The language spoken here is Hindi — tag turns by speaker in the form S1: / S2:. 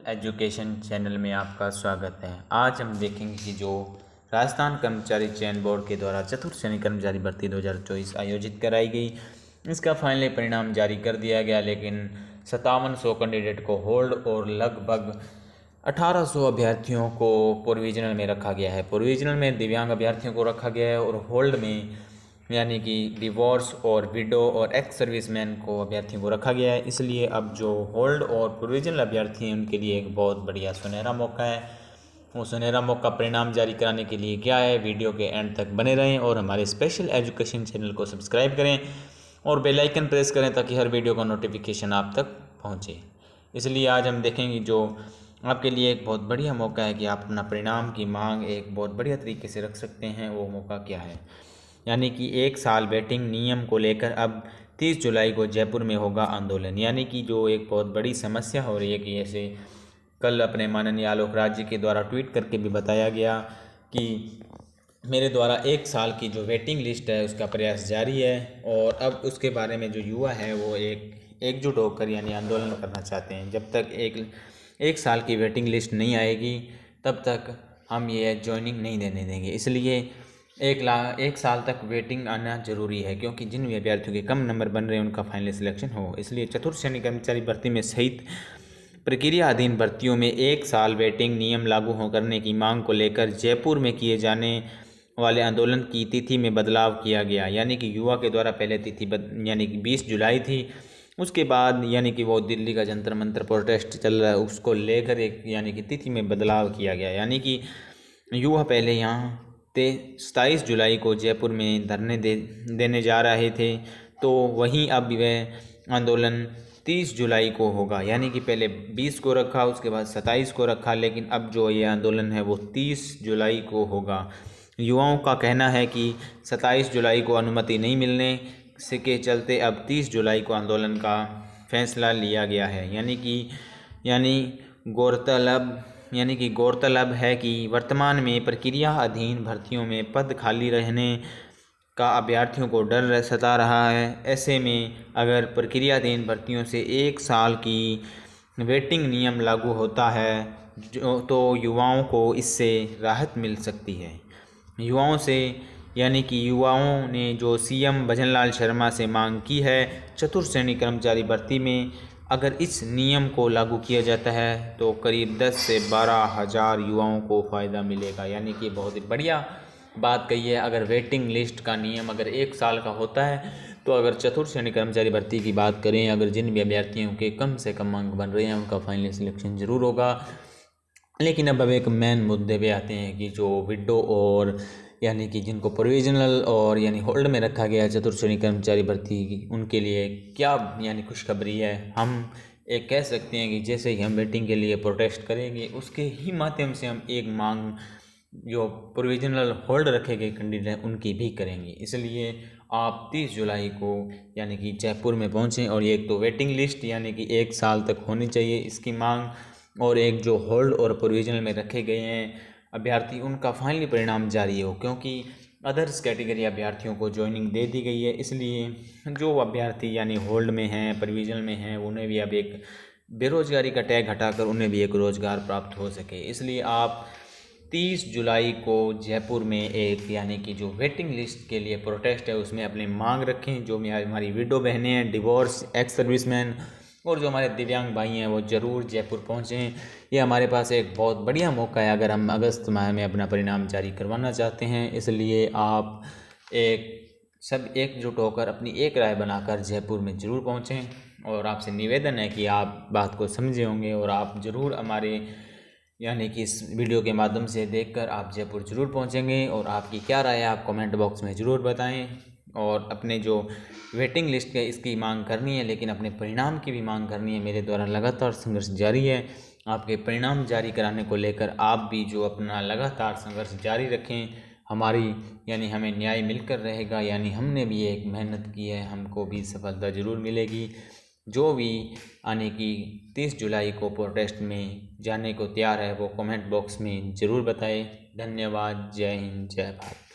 S1: एजुकेशन चैनल में आपका स्वागत है। आज हम देखेंगे कि जो राजस्थान कर्मचारी चयन बोर्ड के द्वारा चतुर्थ श्रेणी कर्मचारी भर्ती 2024 आयोजित कराई गई, इसका फाइनली परिणाम जारी कर दिया गया, लेकिन 5700 कैंडिडेट को होल्ड और लगभग 1800 अभ्यर्थियों को प्रोविजनल में रखा गया है। प्रोविजनल में दिव्यांग अभ्यर्थियों को रखा गया है और होल्ड में यानी कि डिवोर्स और विडो और एक्स सर्विसमैन को अभ्यर्थियों को रखा गया है। इसलिए अब जो होल्ड और प्रोविजनल अभ्यर्थी हैं उनके लिए एक बहुत बढ़िया सुनहरा मौका है। वो सुनहरा मौका परिणाम जारी कराने के लिए क्या है, वीडियो के एंड तक बने रहें और हमारे स्पेशल एजुकेशन चैनल को सब्सक्राइब करें और बेल आइकन प्रेस करें ताकि हर वीडियो का नोटिफिकेशन आप तक पहुँचे। इसलिए आज हम देखेंगे जो आपके लिए एक बहुत बढ़िया मौका है कि आप अपना परिणाम की मांग एक बहुत बढ़िया तरीके से रख सकते हैं। वो मौका क्या है, यानी कि 1 साल वेटिंग नियम को लेकर अब 30 जुलाई को जयपुर में होगा आंदोलन। यानी कि जो एक बहुत बड़ी समस्या हो रही है कि ऐसे कल अपने माननीय आलोक राज जी के द्वारा ट्वीट करके भी बताया गया कि मेरे द्वारा 1 साल की जो वेटिंग लिस्ट है उसका प्रयास जारी है और अब उसके बारे में जो युवा है वो एकजुट होकर यानी आंदोलन करना चाहते हैं। जब तक एक साल की वेटिंग लिस्ट नहीं आएगी तब तक हम ये ज्वाइनिंग नहीं देने देंगे। इसलिए 1 साल तक वेटिंग आना जरूरी है, क्योंकि जिन भी अभ्यर्थियों के कम नंबर बन रहे हैं उनका फाइनल सिलेक्शन हो। इसलिए चतुर्थ श्रेणी कर्मचारी भर्ती में सहित प्रक्रिया अधीन भर्तियों में 1 साल वेटिंग नियम लागू हो करने की मांग को लेकर जयपुर में किए जाने वाले आंदोलन की तिथि में बदलाव किया गया। यानी कि युवा के द्वारा पहले तिथि यानी कि 20 जुलाई थी, उसके बाद यानी कि वो दिल्ली का जंतर मंतर प्रोटेस्ट चल रहा है उसको लेकर एक यानी कि तिथि में बदलाव किया गया। यानी कि युवा पहले यहाँ 27 जुलाई को जयपुर में धरने देने जा रहे थे, तो वहीं अब वह आंदोलन 30 जुलाई को होगा। यानी कि पहले 20 को रखा, उसके बाद 27 को रखा, लेकिन अब जो ये आंदोलन है वो 30 जुलाई को होगा। युवाओं का कहना है कि 27 जुलाई को अनुमति नहीं मिलने से के चलते अब 30 जुलाई को आंदोलन का फैसला लिया गया है। यानी कि गौरतलब है कि वर्तमान में प्रक्रिया अधीन भर्तियों में पद खाली रहने का अभ्यर्थियों को डर सता रहा है। ऐसे में अगर प्रक्रियाधीन भर्तियों से 1 साल की वेटिंग नियम लागू होता है तो युवाओं को इससे राहत मिल सकती है। युवाओं ने जो सीएम भजनलाल शर्मा से मांग की है चतुर्थ श्रेणी कर्मचारी भर्ती में, अगर इस नियम को लागू किया जाता है तो करीब 10 से 12 हज़ार युवाओं को फ़ायदा मिलेगा। यानी कि बहुत ही बढ़िया बात कही है। अगर वेटिंग लिस्ट का नियम अगर 1 साल का होता है तो अगर चतुर्थ श्रेणी कर्मचारी भर्ती की बात करें, अगर जिन भी अभ्यर्थियों के कम से कम अंक बन रहे हैं उनका फाइनल सिलेक्शन ज़रूर होगा। लेकिन अब एक मेन मुद्दे पे आते हैं कि जो विडो और यानी कि जिनको प्रोविजनल और यानी होल्ड में रखा गया है चतुर्थ श्रेणी कर्मचारी भर्ती, उनके लिए क्या यानी खुशखबरी है। हम एक कह सकते हैं कि जैसे ही हम वेटिंग के लिए प्रोटेस्ट करेंगे उसके ही माध्यम से हम एक मांग जो प्रोविजनल होल्ड रखे गए कैंडिडेट हैं उनकी भी करेंगे। इसलिए आप 30 जुलाई को यानी कि जयपुर में पहुँचें और एक तो वेटिंग लिस्ट यानी कि 1 साल तक होनी चाहिए इसकी मांग, और एक जो होल्ड और प्रोविजनल में रखे गए हैं अभ्यर्थी उनका फाइनली परिणाम जारी हो, क्योंकि अदर्स कैटेगरी अभ्यर्थियों को ज्वाइनिंग दे दी गई है। इसलिए जो अभ्यर्थी यानी होल्ड में हैं, प्रोविजनल में हैं, उन्हें भी अब एक बेरोजगारी का टैग हटाकर उन्हें भी एक रोज़गार प्राप्त हो सके। इसलिए आप 30 जुलाई को जयपुर में एक यानी कि जो वेटिंग लिस्ट के लिए प्रोटेस्ट है उसमें अपनी मांग रखें। जो हमारी विडो बहनें हैं, डिवोर्स, एक्स सर्विसमैन और जो हमारे दिव्यांग भाई हैं वो ज़रूर जयपुर पहुँचें। ये हमारे पास एक बहुत बढ़िया मौका है अगर हम अगस्त माह में अपना परिणाम जारी करवाना चाहते हैं। इसलिए आप सब एकजुट होकर अपनी एक राय बनाकर जयपुर में ज़रूर पहुँचें और आपसे निवेदन है कि आप बात को समझे होंगे और आप ज़रूर हमारे यानी कि इस वीडियो के माध्यम से देखकर आप जयपुर ज़रूर पहुँचेंगे। और आपकी क्या राय है आप कमेंट बॉक्स में ज़रूर बताएं। और अपने जो वेटिंग लिस्ट है इसकी मांग करनी है, लेकिन अपने परिणाम की भी मांग करनी है। मेरे द्वारा लगातार संघर्ष जारी है। आपके परिणाम जारी कराने को लेकर आप भी जो अपना लगातार संघर्ष जारी रखें। हमारी यानी हमें न्याय मिलकर रहेगा, यानी हमने भी एक मेहनत की है, हमको भी सफलता ज़रूर मिलेगी। जो भी आने की 30 जुलाई को प्रोटेस्ट में जाने को तैयार है वो कमेंट बॉक्स में ज़रूर बताएं। धन्यवाद। जय हिंद, जय भारत।